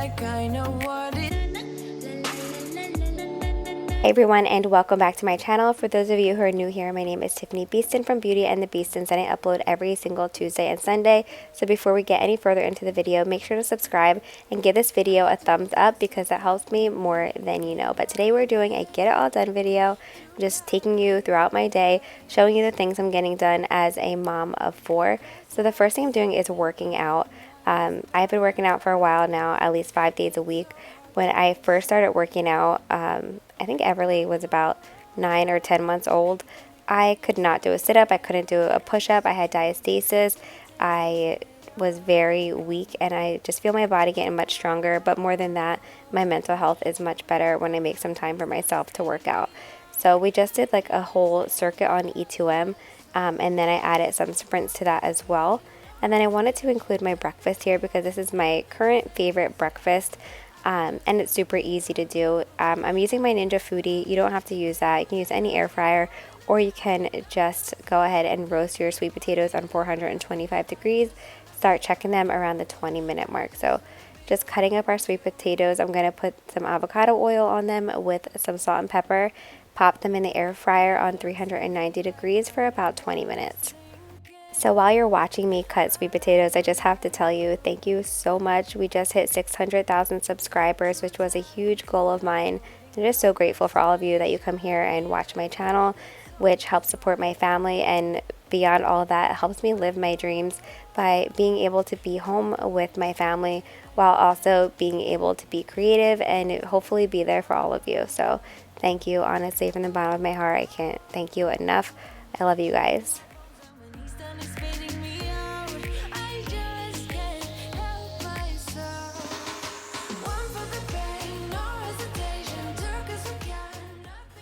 like I know what it. Hey everyone, and welcome back to my channel. For those of you who are new here, my name is Tiffani Beaston from Beauty and the Beastons, and I upload every single Tuesday and Sunday. So before we get any further into the video, make sure to subscribe and give this video a thumbs up because that helps me more than you know. But today we're doing a get it all done video. I'm just taking you throughout my day, showing you the things I'm getting done as a mom of 4. So the first thing I'm doing is working out. I've been working out for a while now, at least 5 days a week. When I first started working out, I think Everly was about 9 or 10 months old. I could not do a sit-up. I couldn't do a push-up. I had diastasis. I was very weak, and I just feel my body getting much stronger. But more than that, my mental health is much better when I make some time for myself to work out. So we just did like a whole circuit on E2M, and then I added some sprints to that as well. And then I wanted to include my breakfast here because this is my current favorite breakfast. And it's super easy to do. I'm using my Ninja Foodie. You don't have to use that. You can use any air fryer, or you can just go ahead and roast your sweet potatoes on 425 degrees. Start checking them around the 20-minute mark. So just cutting up our sweet potatoes. I'm going to put some avocado oil on them with some salt and pepper. Pop them in the air fryer on 390 degrees for about 20 minutes. So while you're watching me cut sweet potatoes, I just have to tell you, thank you so much. We just hit 600,000 subscribers, which was a huge goal of mine. I'm just so grateful for all of you that you come here and watch my channel, which helps support my family, and beyond all that, it helps me live my dreams by being able to be home with my family while also being able to be creative and hopefully be there for all of you. So thank you, honestly, from the bottom of my heart. I can't thank you enough. I love you guys.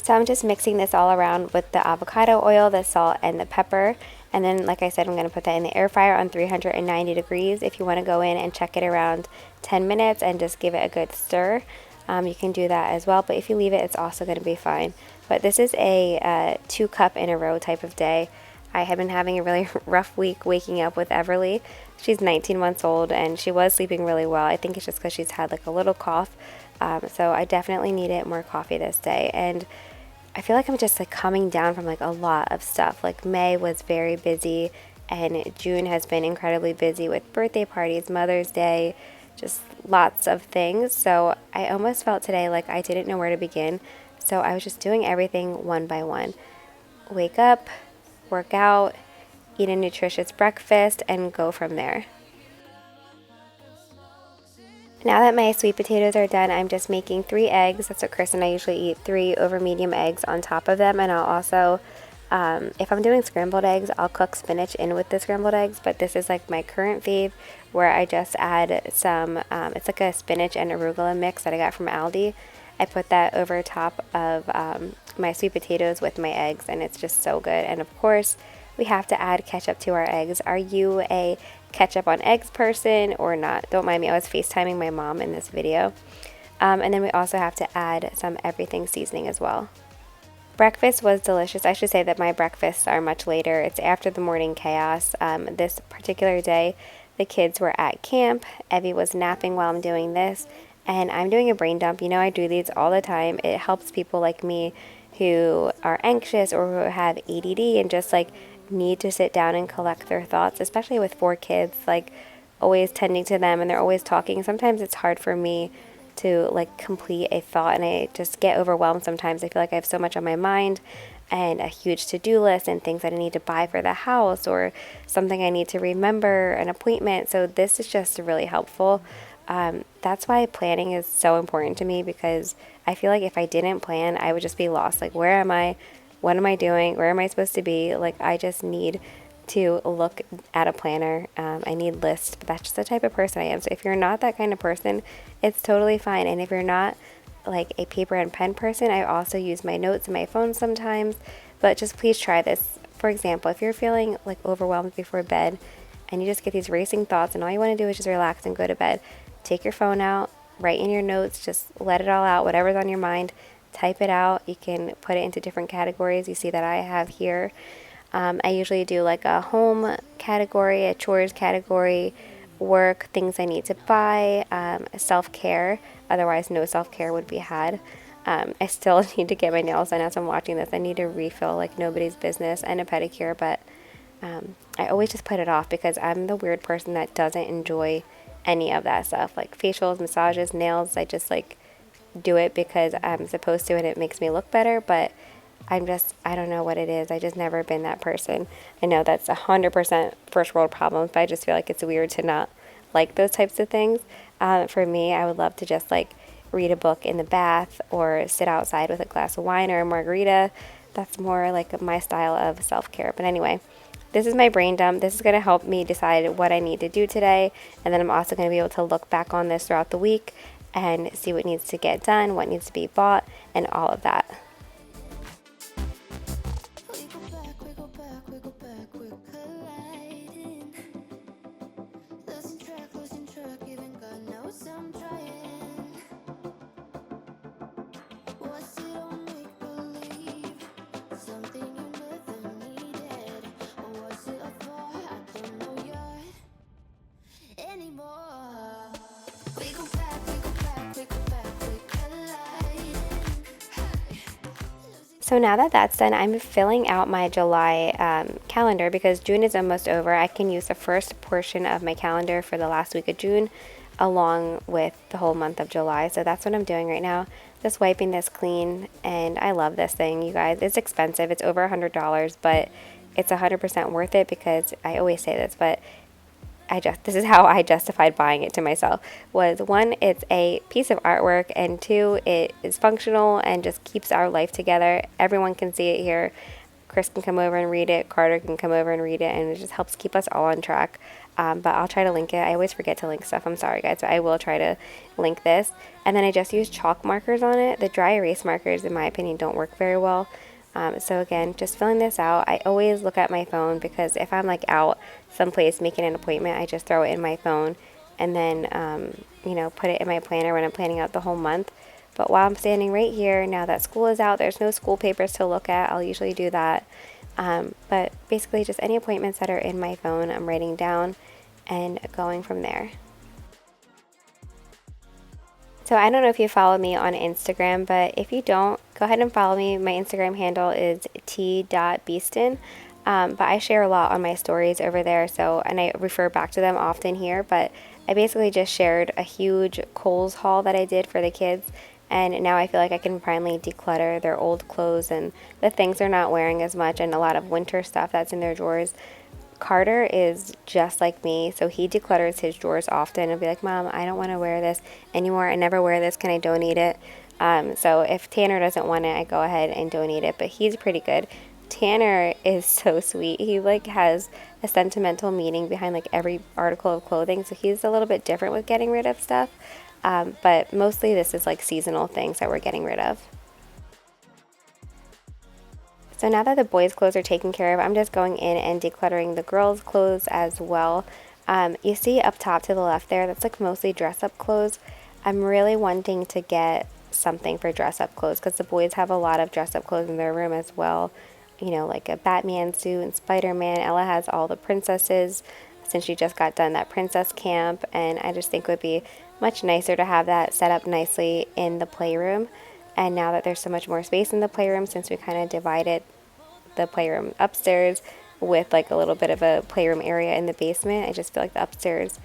So I'm just mixing this all around with the avocado oil, the salt, and the pepper. And then, like I said, I'm going to put that in the air fryer on 390 degrees. If you want to go in and check it around 10 minutes and just give it a good stir, you can do that as well. But if you leave it, it's also going to be fine. But this is a 2 cup in a row type of day. I have been having a really rough week waking up with Everly. She's 19 months old, and she was sleeping really well. I think it's just because she's had like a little cough. So I definitely needed more coffee this day. And I feel like I'm just like coming down from like a lot of stuff. Like May was very busy, and June has been incredibly busy with birthday parties, Mother's Day, just lots of things. So I almost felt today like I didn't know where to begin. So I was just doing everything one by one. Wake up, work out, eat a nutritious breakfast, and go from there. Now that my sweet potatoes are done, I'm just making 3 eggs. That's what Chris and I usually eat, 3 over medium eggs on top of them. And I'll also, if I'm doing scrambled eggs, I'll cook spinach in with the scrambled eggs. But this is like my current fave, where I just add some, it's like a spinach and arugula mix that I got from Aldi. I put that over top of my sweet potatoes with my eggs, and it's just so good. And of course, we have to add ketchup to our eggs. Are you a ketchup on eggs person or not? Don't mind me, I was FaceTiming my mom in this video. And then we also have to add some everything seasoning as well. Breakfast was delicious. I should say that my breakfasts are much later. It's after the morning chaos. This particular day, the kids were at camp. Evie was napping while I'm doing this, and I'm doing a brain dump. You know, I do these all the time. It helps people like me who are anxious or who have ADD and just like need to sit down and collect their thoughts, especially with 4 kids, like always tending to them and they're always talking. Sometimes it's hard for me to like complete a thought, and I just get overwhelmed sometimes. I feel like I have so much on my mind and a huge to-do list and things that I need to buy for the house or something I need to remember, an appointment. So this is just really helpful. That's why planning is so important to me, because I feel like if I didn't plan, I would just be lost. Like, where am I? What am I doing? Where am I supposed to be? Like, I just need to look at a planner. I need lists, but that's just the type of person I am. So if you're not that kind of person, it's totally fine. And if you're not like a paper and pen person, I also use my notes in my phone sometimes. But just please try this. For example, if you're feeling like overwhelmed before bed and you just get these racing thoughts and all you want to do is just relax and go to bed, take your phone out, write in your notes, just let it all out, whatever's on your mind. Type it out. You can put it into different categories. You see that I have here. I usually do like a home category, a chores category, work, things I need to buy, self-care. Otherwise, no self-care would be had. I still need to get my nails done as I'm watching this. I need to refill like nobody's business and a pedicure, but I always just put it off because I'm the weird person that doesn't enjoy any of that stuff. Like facials, massages, nails, I just like do it because I'm supposed to and it makes me look better, but I don't know what it is. I just never been that person. I know that's 100% first world problems, but I just feel like it's weird to not like those types of things. For me, I would love to just like read a book in the bath or sit outside with a glass of wine or a margarita. That's more like my style of self-care. But anyway, this is my brain dump. This is going to help me decide what I need to do today. And then I'm also going to be able to look back on this throughout the week and see what needs to get done, what needs to be bought, and all of that. So now that that's done, I'm filling out my July calendar because June is almost over. I can use the first portion of my calendar for the last week of June along with the whole month of July. So that's what I'm doing right now, just wiping this clean. And I love this thing, you guys. It's expensive. It's over $100, but it's 100% worth it because I always say this, but this is how I justified buying it to myself. Was one, it's a piece of artwork, and two, it is functional and just keeps our life together. Everyone can see it here. Chris can come over and read it. Carter can come over and read it, and it just helps keep us all on track. But I'll try to link it. I always forget to link stuff. I'm sorry, guys, but I will try to link this. And then I just use chalk markers on it. The dry erase markers, in my opinion, don't work very well. So again, just filling this out. I always look at my phone because if I'm like out someplace making an appointment, I just throw it in my phone and then, put it in my planner when I'm planning out the whole month. But while I'm standing right here, now that school is out, there's no school papers to look at. I'll usually do that. But basically just any appointments that are in my phone, I'm writing down and going from there. So I don't know if you follow me on Instagram, but if you don't, go ahead and follow me. My Instagram handle is t.beaston. But I share a lot on my stories over there, and I refer back to them often here. But I basically just shared a huge Kohl's haul that I did for the kids, and now I feel like I can finally declutter their old clothes and the things they're not wearing as much and a lot of winter stuff that's in their drawers. Carter is just like me, so he declutters his drawers often and be like, Mom, I don't want to wear this anymore. I never wear this. Can I donate it? So if Tanner doesn't want it, I go ahead and donate it, but he's pretty good. Tanner is so sweet. He like has a sentimental meaning behind like every article of clothing, so he's a little bit different with getting rid of stuff. But mostly this is like seasonal things that we're getting rid of. So now that the boys' clothes are taken care of, I'm just going in and decluttering the girls' clothes as well. You see up top to the left there, that's like mostly dress-up clothes. I'm really wanting to get something for dress-up clothes because the boys have a lot of dress-up clothes in their room as well. Like a Batman suit and Spider-Man. Ella has all the princesses since she just got done that princess camp, and I just think it would be much nicer to have that set up nicely in the playroom. And now that there's so much more space in the playroom, since we kind of divided the playroom upstairs with like a little bit of a playroom area in the basement, I just feel like the upstairs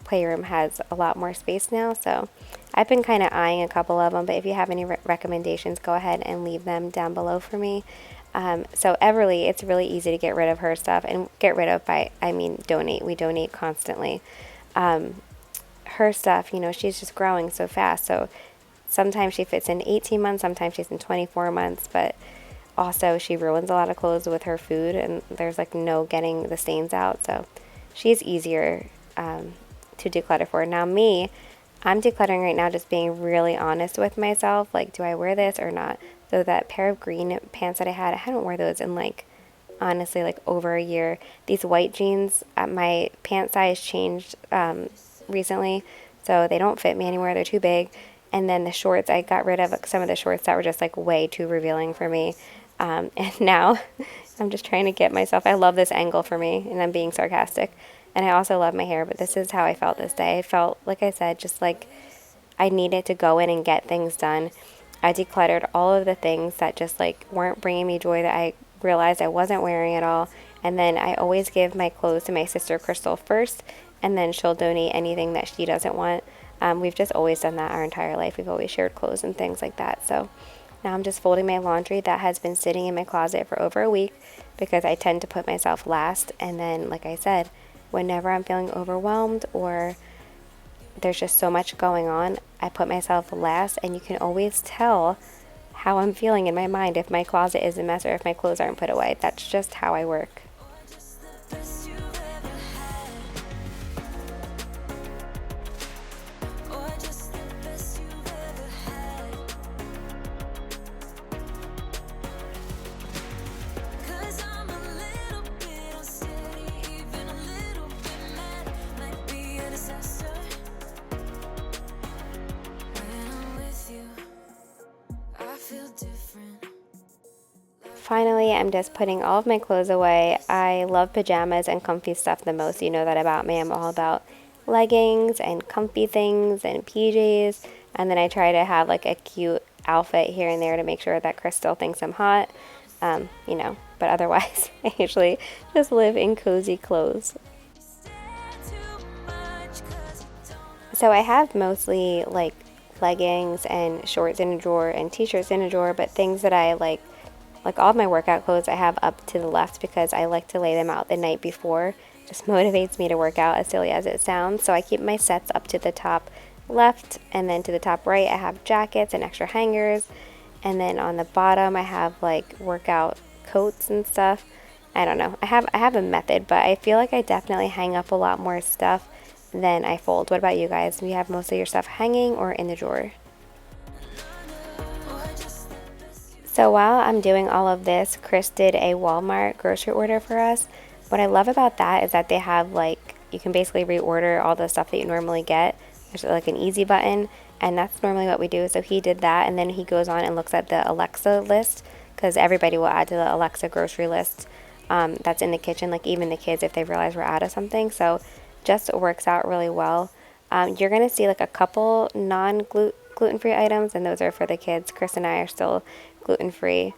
playroom has a lot more space now. So I've been kind of eyeing a couple of them, but if you have any recommendations, go ahead and leave them down below for me. So Everly, it's really easy to get rid of her stuff, and get rid of I mean donate. We donate constantly. Her stuff, she's just growing so fast. So sometimes she fits in 18 months, sometimes she's in 24 months, but also she ruins a lot of clothes with her food, and there's like no getting the stains out. So she's easier to declutter for. Now me, I'm decluttering right now, just being really honest with myself. Like, do I wear this or not? So that pair of green pants that I hadn't worn those in like, honestly, like over a year. These white jeans, my pant size changed recently, so they don't fit me anymore. They're too big. And then the shorts, I got rid of some of the shorts that were just like way too revealing for me. And now I'm just trying to get myself, I love this angle for me, and I'm being sarcastic. And I also love my hair, but this is how I felt this day. I felt, like I said, just like I needed to go in and get things done. I decluttered all of the things that just like weren't bringing me joy, that I realized I wasn't wearing at all. And then I always give my clothes to my sister Crystal first, and then she'll donate anything that she doesn't want. We've just always done that our entire life. We've always shared clothes and things like that. So now I'm just folding my laundry that has been sitting in my closet for over a week, because I tend to put myself last. And then, like I said, whenever I'm feeling overwhelmed or there's just so much going on, I put myself last, and you can always tell how I'm feeling in my mind if my closet is a mess or if my clothes aren't put away. That's just how I work. Finally, I'm just putting all of my clothes away. I love pajamas and comfy stuff the most. You know that about me. I'm all about leggings and comfy things and PJs. And then I try to have like a cute outfit here and there to make sure that Chris still thinks I'm hot. But otherwise, I usually just live in cozy clothes. So I have mostly like leggings and shorts in a drawer and t-shirts in a drawer, but things that I like all of my workout clothes I have up to the left, because I like to lay them out the night before. Just motivates me to work out, as silly as it sounds. So I keep my sets up to the top left, and then to the top right I have jackets and extra hangers, and then on the bottom I have like workout coats and stuff. I don't know. I have a method, but I feel like I definitely hang up a lot more stuff than I fold. What about you guys? Do you have most of your stuff hanging or in the drawer? So while I'm doing all of this, Chris did a Walmart grocery order for us. What I love about that is that they have like, you can basically reorder all the stuff that you normally get. There's like an easy button, and that's normally what we do. So he did that, and then he goes on and looks at the Alexa list, because everybody will add to the Alexa grocery list that's in the kitchen, like even the kids if they realize we're out of something. So just works out really well. You're going to see like a couple gluten-free items, and those are for the kids. Chris and I are still gluten-free.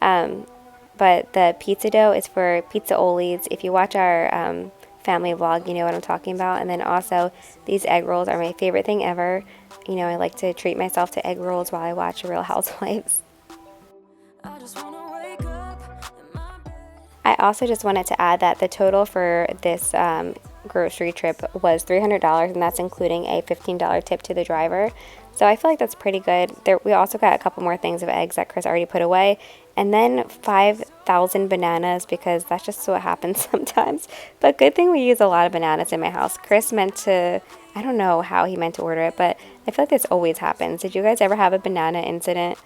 But the pizza dough is for Pizzaoli's. If you watch our family vlog, you know what I'm talking about. And then also, these egg rolls are my favorite thing ever. You know, I like to treat myself to egg rolls while I watch Real Housewives. I also just wanted to add that the total for this grocery trip was $300, and that's including a $15 tip to the driver. So I feel like that's pretty good. We also got a couple more things of eggs that Chris already put away, and then 5,000 bananas, because that's just what happens sometimes. But good thing we use a lot of bananas in my house. Chris meant to, I don't know how he meant to order it, but I feel like this always happens. Did you guys ever have a banana incident?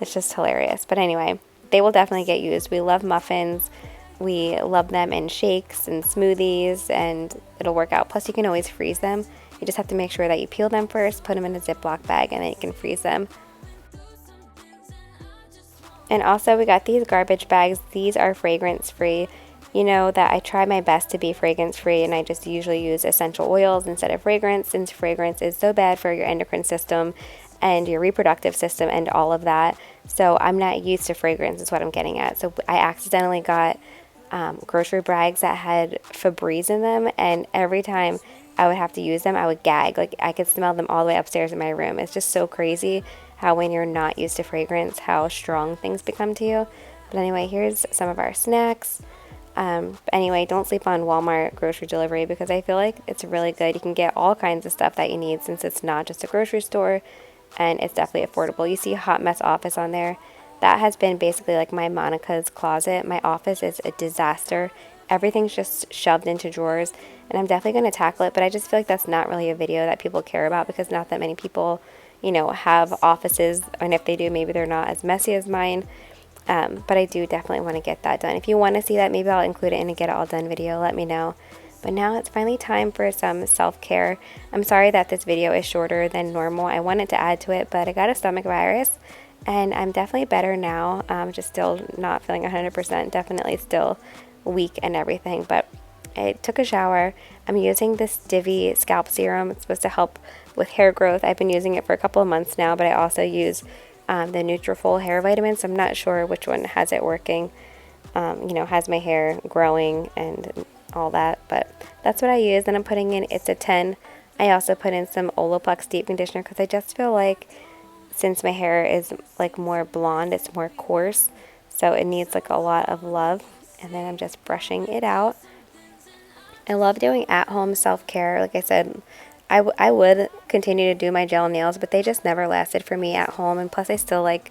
It's just hilarious. But anyway, they will definitely get used. We love muffins. We love them in shakes and smoothies, and it'll work out. Plus, you can always freeze them. You just have to make sure that you peel them first, put them in a Ziploc bag, and then you can freeze them. And also, we got these garbage bags. These are fragrance-free. You know that I try my best to be fragrance-free, and I just usually use essential oils instead of fragrance, since fragrance is so bad for your endocrine system and your reproductive system and all of that. So I'm not used to fragrance, is what I'm getting at. So I accidentally got grocery bags that had Febreze in them, and every time I would have to use them, I would gag. Like, I could smell them all the way upstairs in my room. It's just so crazy how when you're not used to fragrance, how strong things become to you. But anyway, here's some of our snacks. Anyway, don't sleep on Walmart grocery delivery, because I feel like it's really good. You can get all kinds of stuff that you need, since it's not just a grocery store, and it's definitely affordable. You see Hot Mess Office on there. That has been basically like my Monica's closet. My office is a disaster. Everything's just shoved into drawers, and I'm definitely going to tackle it, but I just feel like that's not really a video that people care about, because not that many people, you know, have offices, and if they do, maybe they're not as messy as mine. But I do definitely want to get that done. If you want to see that, maybe I'll include it in a get it all done video. Let me know. But now it's finally time for some self-care. I'm sorry that this video is shorter than normal. I wanted to add to it, but I got a stomach virus, and I'm definitely better now. Just still not feeling 100%. Definitely still weak and everything, but I took a shower. I'm using this Divi scalp serum. It's supposed to help with hair growth. I've been using it for a couple of months now, but I also use the Nutritious hair vitamin, so I'm not sure which one has it working. Has my hair growing and all that, but that's what I use. Then I'm putting in, it's a 10. I also put in some Olaplex deep conditioner because I just feel like since my hair is like more blonde, it's more coarse, so it needs like a lot of love. And then I'm just brushing it out. I love doing at-home self-care. Like I said, I would continue to do my gel nails, but they just never lasted for me at home. And plus I feel like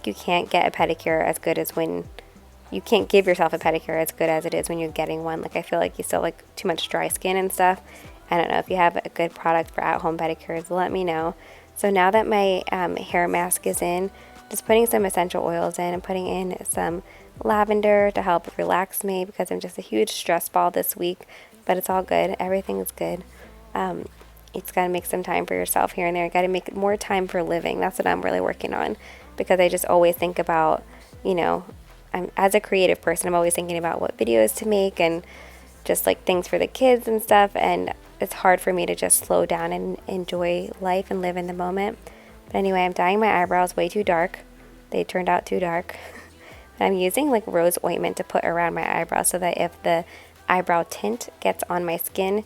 you can't get a pedicure as good as when you can't give yourself a pedicure as good as it is when you're getting one. Like I feel like you still like too much dry skin and stuff. I don't know, if you have a good product for at-home pedicures, let me know. So now that my hair mask is in, just putting some essential oils in and putting in some lavender to help relax me because I'm just a huge stress ball this week, but it's all good. Everything is good. It's got to make some time for yourself here and there. Got to make more time for living. That's what I'm really working on, because I just always think about, as a creative person, I'm always thinking about what videos to make and just like things for the kids and stuff, and it's hard for me to just slow down and enjoy life and live in the moment. But anyway, I'm dyeing my eyebrows way too dark. They turned out too dark. I'm using like rose ointment to put around my eyebrows so that if the eyebrow tint gets on my skin,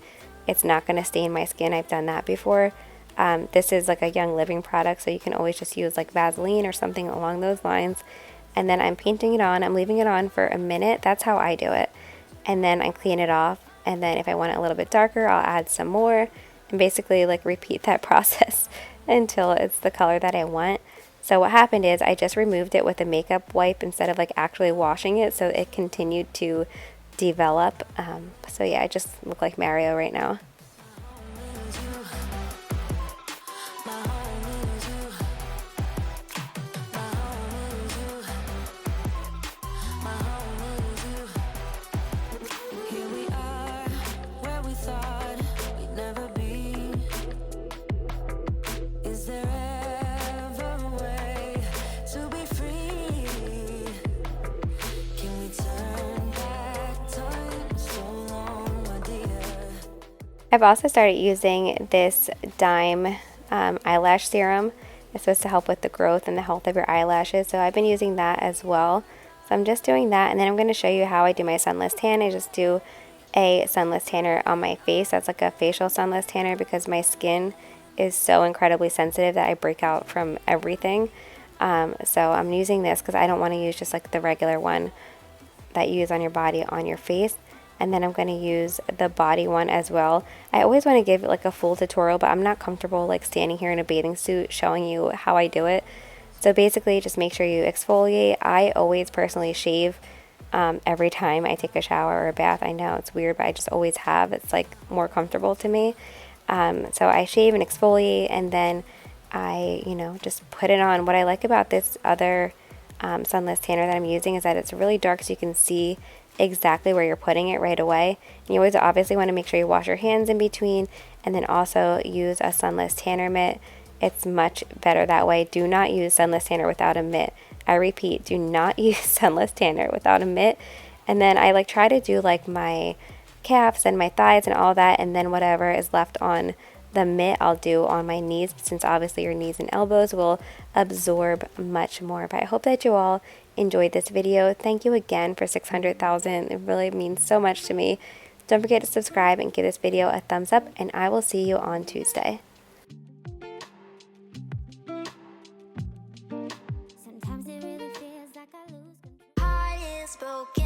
it's not going to stain my skin. I've done that before. This is like a Young Living product, so you can always just use like Vaseline or something along those lines. And then I'm painting it on. I'm leaving it on for a minute. That's how I do it. And then I clean it off. And then if I want it a little bit darker, I'll add some more. And basically like repeat that process until it's the color that I want. So what happened is I just removed it with a makeup wipe instead of like actually washing it, so it continued to develop. So yeah, I just look like Mario right now. I've also started using this Dime eyelash serum. It's supposed to help with the growth and the health of your eyelashes, so I've been using that as well. So I'm just doing that, and then I'm going to show you how I do my sunless tan. I just do a sunless tanner on my face. That's like a facial sunless tanner because my skin is so incredibly sensitive that I break out from everything. So I'm using this because I don't want to use just like the regular one that you use on your body on your face. And then I'm going to use the body one as well. I always want to give it like a full tutorial, but I'm not comfortable like standing here in a bathing suit showing you how I do it. So basically just make sure you exfoliate. I always personally shave every time I take a shower or a bath. I know it's weird, but I just always have. It's like more comfortable to me. So I shave and exfoliate, and then I, just put it on. What I like about this other sunless tanner that I'm using is that it's really dark, so you can see exactly where you're putting it right away. And you always obviously want to make sure you wash your hands in between, and then also use a sunless tanner mitt. It's much better that way. Do not use sunless tanner without a mitt. I repeat, do not use sunless tanner without a mitt. And then I try to do like my calves and my thighs and all that, and then whatever is left on the mitt I'll do on my knees, since obviously your knees and elbows will absorb much more. But I hope that you all enjoyed this video. Thank you again for 600,000. It really means so much to me. Don't forget to subscribe and give this video a thumbs up, and I will see you on Tuesday. Sometimes it really feels like I lose control. Heart is broken.